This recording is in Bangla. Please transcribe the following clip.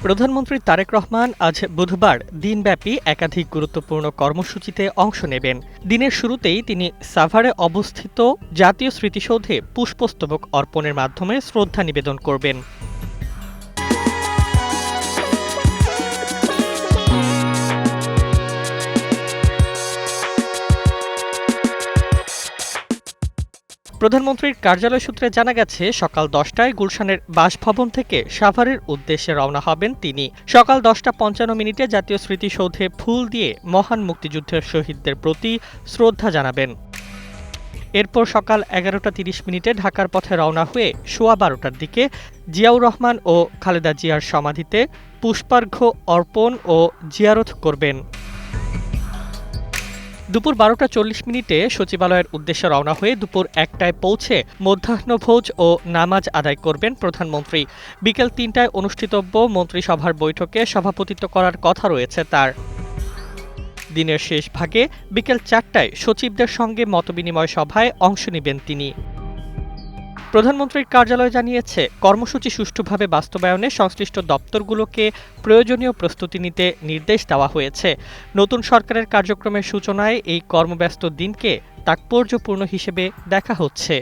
প্রধানমন্ত্রী তারেক রহমান আজ বুধবার দিনব্যাপী একাধিক গুরুত্বপূর্ণ কর্মসূচিতে অংশ নেবেন। দিনের শুরুতেই তিনি সাভারে অবস্থিত জাতীয় স্মৃতিসৌধে পুষ্পস্তবক অর্পণের মাধ্যমে শ্রদ্ধা নিবেদন করবেন। প্রধানমন্ত্রীর কার্যালয় সূত্রে জানা গেছে, সকাল 10টায় গুলশানের বাসভবন থেকে সাভারের উদ্দেশ্যে রওনা হবেন তিনি। সকাল 10টা 55 জাতীয় স্মৃতিসৌধে ফুল দিয়ে মহান মুক্তিযুদ্ধের শহীদদের প্রতি শ্রদ্ধা জানাবেন। এরপর সকাল 11টা 30 ঢাকার পথে রওনা হয়ে সোয়া 12টার দিকে জিয়াউর রহমান ও খালেদা জিয়ার সমাধিতে পুষ্পার্ঘ্য অর্পণ ও জিয়ারত করবেন। দুপুর 12টা 40 সচিবালয়ের উদ্দেশ্যে রওনা হয়ে দুপুর 1টায় পৌঁছে মধ্যাহ্নভোজ ও নামাজ আদায় করবেন প্রধানমন্ত্রী। বিকেল 3টায় অনুষ্ঠিতব্য মন্ত্রিসভার বৈঠকে সভাপতিত্ব করার কথা রয়েছে তার। দিনের শেষ ভাগে বিকেল 4টায় সচিবদের সঙ্গে মতবিনিময় সভায় অংশ নেবেন তিনি। প্রধানমন্ত্রীর কার্যালয় জানিয়েছে, কর্মসূচি সুষ্ঠুভাবে বাস্তবায়নে সংশ্লিষ্ট দপ্তরগুলোকে প্রয়োজনীয় প্রস্তুতি নিতে নির্দেশ দেওয়া হয়েছে। নতুন সরকারের কার্যক্রমের সূচনায় এই কর্মব্যস্ত দিনকে তাৎপর্যপূর্ণ হিসেবে দেখা হচ্ছে।